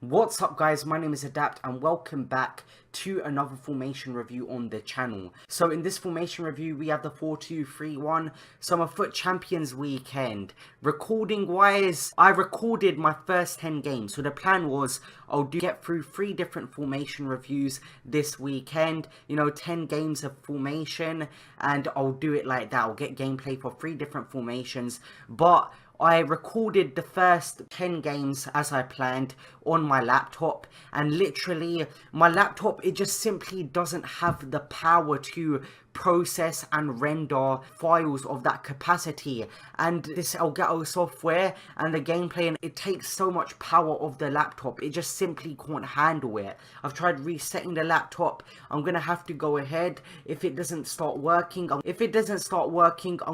What's up guys, my name is Adapt and welcome back to another formation review on the channel. So in this formation review we have the 4-2-3-1 Summer Foot Champions weekend. Recording wise, I recorded my first 10 games, so the plan was I'll get through 3 different formation reviews this weekend, 10 games of formation, and I'll do it like that. I'll get gameplay for 3 different formations, but I recorded the first 10 games as I planned on my laptop, and literally my laptop, it just simply doesn't have the power to process and render files of that capacity. And this Elgato software and the gameplay, and it takes so much power of the laptop, it just simply can't handle it. I've tried resetting the laptop. I'm gonna have to go ahead, if it doesn't start working, I'm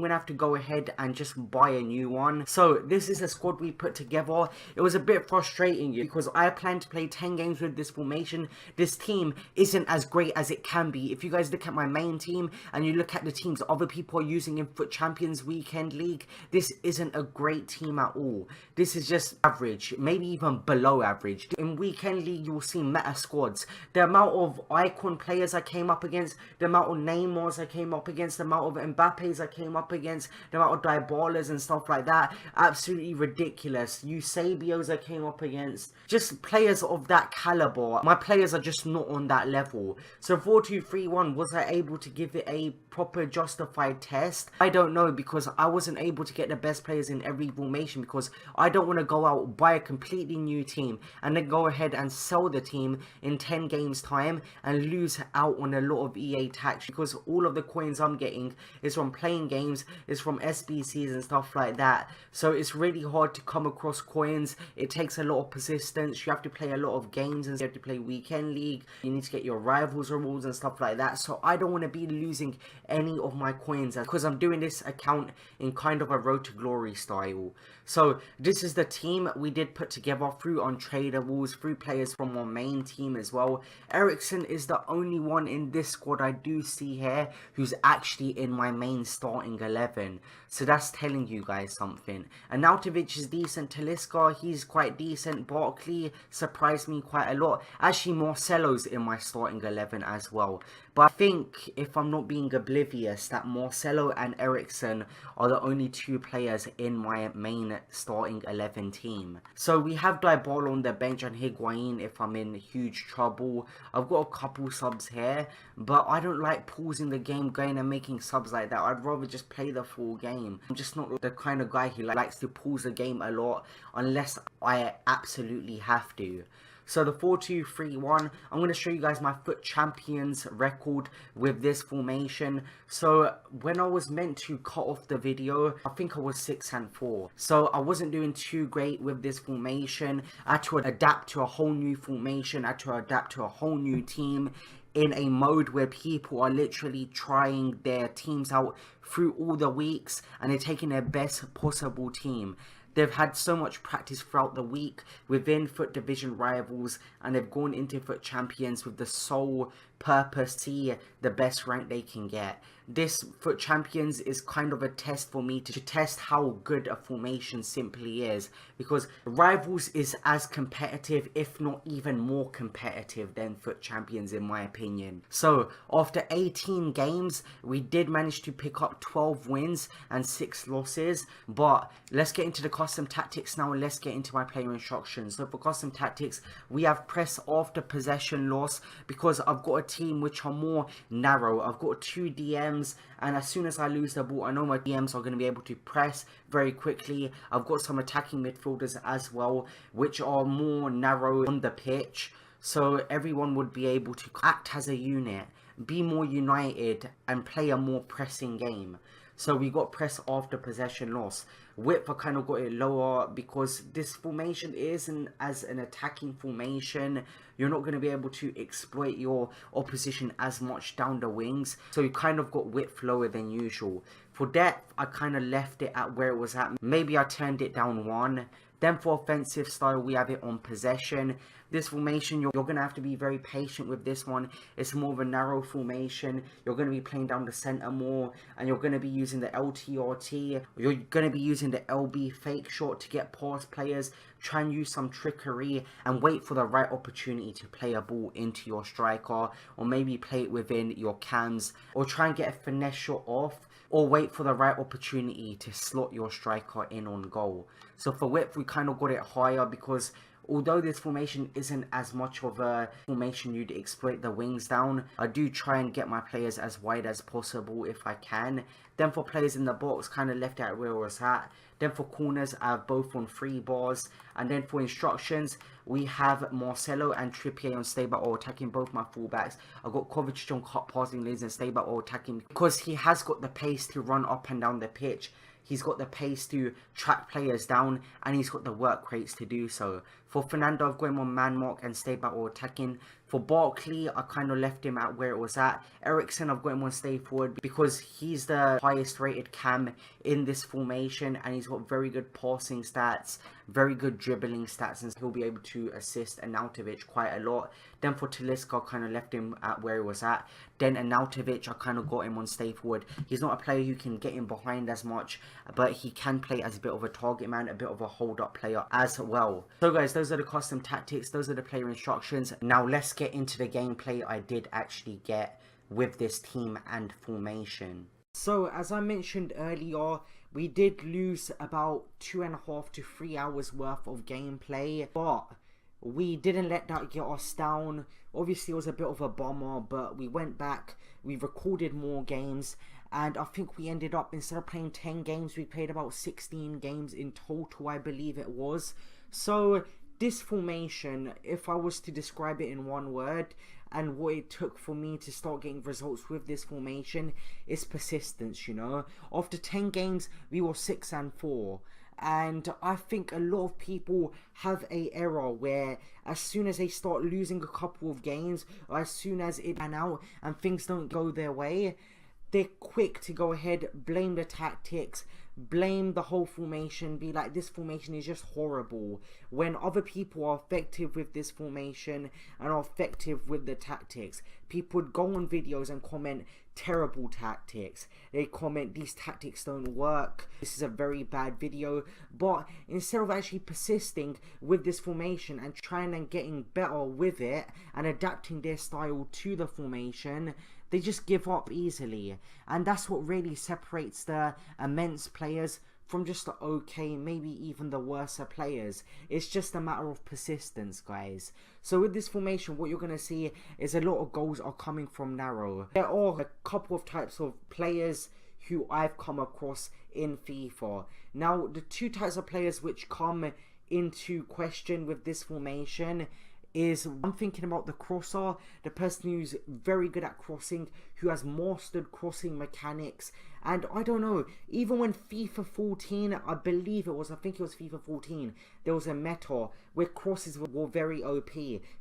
gonna have to go ahead and just buy a new one. So this is the squad we put together. It was a bit frustrating because I planned to play 10 games with this formation. This team isn't as great as it can be. If you guys look at my main team and you look at the teams other people are using in Foot Champions Weekend League, this isn't a great team at all. This is just average, maybe even below average. In Weekend League you will see meta squads. The amount of icon players I came up against, the amount of Neymars I came up against, the amount of Mbappes I came up against, the amount of Dybalas and stuff like that, absolutely ridiculous. Eusebios I came up against, just players of that caliber. My players are just not on that level. So 4-2-3-1, was I able to give it a proper justified test? I don't know, because I wasn't able to get the best players in every formation, because I don't want to go out, buy a completely new team and then go ahead and sell the team in 10 games time and lose out on a lot of EA tax, because all of the coins I'm getting is from playing games, is from SBCs and stuff like that. So it's really hard to come across coins. It takes a lot of persistence. You have to play a lot of games and you have to play Weekend League. You need to get your rivals rewards and stuff like that. So I don't want to be losing any of my coins because I'm doing this account in kind of a Road to Glory style. So this is the team we did put together through untradables, through players from our main team as well. Eriksen is the only one in this squad I do see here who's actually in my main starting 11. So that's telling you guys something. Arnautovic is decent. Talisca, he's quite decent. Barkley surprised me quite a lot. Actually, Marcelo's in my starting 11 as well. But I think, if I'm not being oblivious, that Marcelo and Eriksen are the only 2 players in my main starting 11 team. So we have Dybala on the bench and Higuain if I'm in huge trouble. I've got a couple subs here, but I don't like pausing the game, going and making subs like that. I'd rather just play the full game. I'm just not the kind of guy who likes to pause the game a lot unless I absolutely have to. So the 4-2-3-1, I'm going to show you guys my Foot Champions record with this formation. So when I was meant to cut off the video, I think I was 6-4. So I wasn't doing too great with this formation. I had to adapt to a whole new formation. I had to adapt to a whole new team in a mode where people are literally trying their teams out through all the weeks and they're taking their best possible team. They've had so much practice throughout the week within Foot Division rivals, and they've gone into Foot Champions with the sole purpose to see the best rank they can get. This Foot Champions is kind of a test for me to test how good a formation simply is, because Rivals is as competitive, if not even more competitive than Foot Champions in my opinion. So after 18 games, we did manage to pick up 12 wins and 6 losses, but let's get into the custom tactics now and let's get into my player instructions. So for custom tactics, we have press after possession loss, because I've got a team which are more narrow. I've got 2 DMs, and as soon as I lose the ball, I know my DMs are going to be able to press very quickly. I've got some attacking midfielders as well, which are more narrow on the pitch, so everyone would be able to act as a unit, be more united, and play a more pressing game. So we got press after possession loss. Width, I kind of got it lower because this formation isn't as an attacking formation. You're not going to be able to exploit your opposition as much down the wings. So you kind of got width lower than usual. For depth, I kind of left it at where it was at. Maybe I turned it down 1. Then for offensive style, we have it on possession. This formation, you're going to have to be very patient with this one. It's more of a narrow formation. You're going to be playing down the center more, and you're going to be using the LTRT. You're going to be using the LB fake shot to get past players. Try and use some trickery and wait for the right opportunity to play a ball into your striker, or maybe play it within your cams, or try and get a finesse shot off, or wait for the right opportunity to slot your striker in on goal. So for width, we kind of got it higher because although this formation isn't as much of a formation you'd exploit the wings down, I do try and get my players as wide as possible if I can. Then for players in the box, kind of left out where I was at. Then for corners, I have both on 3 bars. And then for instructions, we have Marcelo and Trippier on stay back or attacking, both my fullbacks. I've got Kovacic on cut passing lanes and stay back or attacking because he has got the pace to run up and down the pitch. He's got the pace to track players down, and he's got the work rates to do so. For Fernando, I've got him on man mark and stay back or attacking. For Barkley, I kind of left him at where it was at. Eriksen, I've got him on stay forward because he's the highest rated cam in this formation, and he's got very good passing stats, very good dribbling stats, and he'll be able to assist Arnautovic quite a lot. Then for Talisca, I kind of left him at where he was at. Then Arnautovic, I kind of got him on stay forward. He's not a player who can get in behind as much, but he can play as a bit of a target man, a bit of a hold-up player as well. So guys, those are the custom tactics, those are the player instructions. Now let's get into the gameplay I did actually get with this team and formation. So as I mentioned earlier, we did lose about 2.5 to 3 hours worth of gameplay, but we didn't let that get us down. Obviously it was a bit of a bummer, but we went back, we recorded more games, and I think we ended up, instead of playing 10 games, we played about 16 games in total, I believe it was. So this formation, if I was to describe it in one word, and what it took for me to start getting results with this formation, is persistence, you know. After 10 games, we were 6-4. And I think a lot of people have a error where as soon as they start losing a couple of games, or as soon as it ran out and things don't go their way, they're quick to go ahead, blame the tactics, blame the whole formation, be like, this formation is just horrible, when other people are effective with this formation and are effective with the tactics. People would go on videos and comment terrible tactics. They comment, these tactics don't work, this is a very bad video. But instead of actually persisting with this formation and trying and getting better with it and adapting their style to the formation, they just give up easily. And that's what really separates the immense players from just the okay, maybe even the worser players. It's just a matter of persistence, guys. So with this formation, what you're going to see is a lot of goals are coming from narrow. There are a couple of types of players who I've come across in FIFA. Now, the 2 types of players which come into question with this formation is, I'm thinking about the crosser, the person who's very good at crossing, who has mastered crossing mechanics. And I don't know, even when FIFA 14, I believe it was, I think it was FIFA 14, there was a meta where crosses were very OP.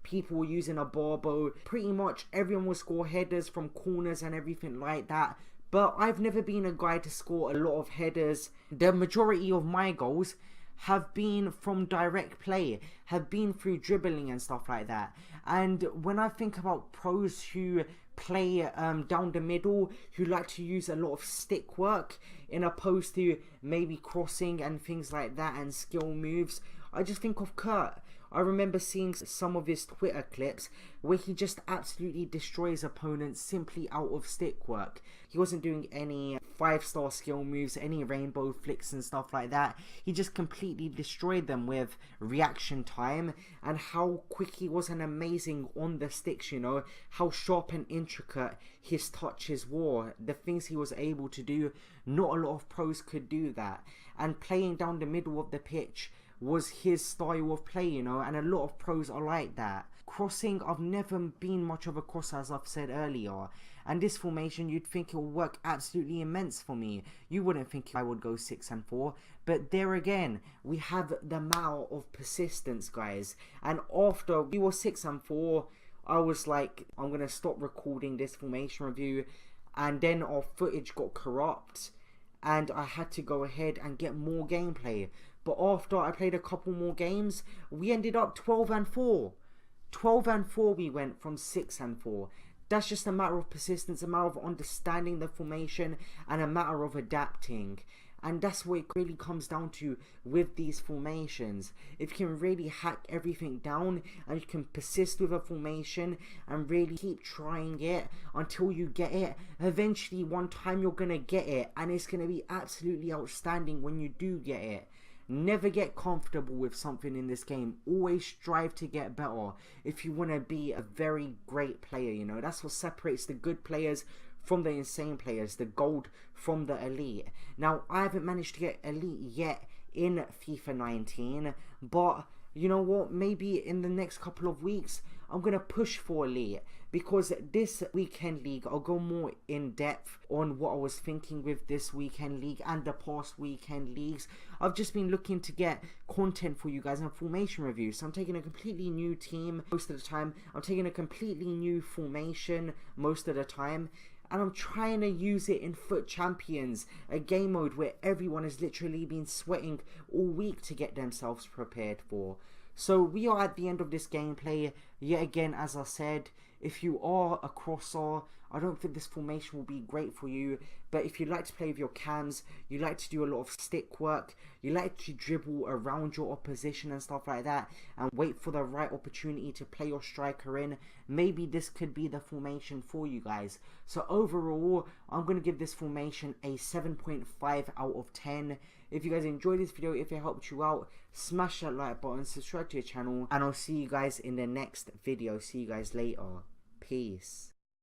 People were using a barbo, pretty much everyone would score headers from corners and everything like that. But I've never been a guy to score a lot of headers. The majority of my goals have been from direct play, have been through dribbling and stuff like that. And when I think about pros who play down the middle, who like to use a lot of stick work in opposed to maybe crossing and things like that and skill moves, I just think of Kurt. I remember seeing some of his Twitter clips where he just absolutely destroys opponents simply out of stick work. He wasn't doing any 5-star skill moves, any rainbow flicks and stuff like that. He just completely destroyed them with reaction time, and how quick he was and amazing on the sticks, you know, how sharp and intricate his touches were, the things he was able to do. Not a lot of pros could do that, and playing down the middle of the pitch was his style of play, you know, and a lot of pros are like that. Crossing, I've never been much of a crosser, as I've said earlier, and this formation, you'd think it will work absolutely immense for me. You wouldn't think I would go 6-4, but there again, we have the amount of persistence, guys. And after we were 6-4, I was like, I'm gonna stop recording this formation review, and then our footage got corrupt, and I had to go ahead and get more gameplay. but after I played a couple more games, we ended up 12-4. 12-4 we went from 6-4. That's just a matter of persistence, a matter of understanding the formation, and a matter of adapting. And that's what it really comes down to with these formations. If you can really hack everything down and you can persist with a formation and really keep trying it until you get it, eventually one time you're going to get it, and it's going to be absolutely outstanding when you do get it. Never get comfortable with something in this game. Always strive to get better if you want to be a very great player, you know. That's what separates the good players from the insane players, the gold from the elite. Now, I haven't managed to get elite yet in FIFA 19, but you know what, maybe in the next couple of weeks I'm gonna push for elite, because this weekend league I'll go more in depth on what I was thinking with this weekend league and the past weekend leagues. I've just been looking to get content for you guys and formation reviews, so I'm taking a completely new team most of the time. I'm taking a completely new formation most of the time, and I'm trying to use it in FUT Champions, a game mode where everyone has literally been sweating all week to get themselves prepared for. So we are at the end of this gameplay. Yet again, as I said, if you are a crosser, I don't think this formation will be great for you. But if you like to play with your cams, you like to do a lot of stick work, you like to dribble around your opposition and stuff like that, and wait for the right opportunity to play your striker in, maybe this could be the formation for you guys. So overall, I'm going to give this formation a 7.5 out of 10. If you guys enjoyed this video, if it helped you out, smash that like button, subscribe to your channel, and I'll see you guys in the next video. See you guys later. Peace.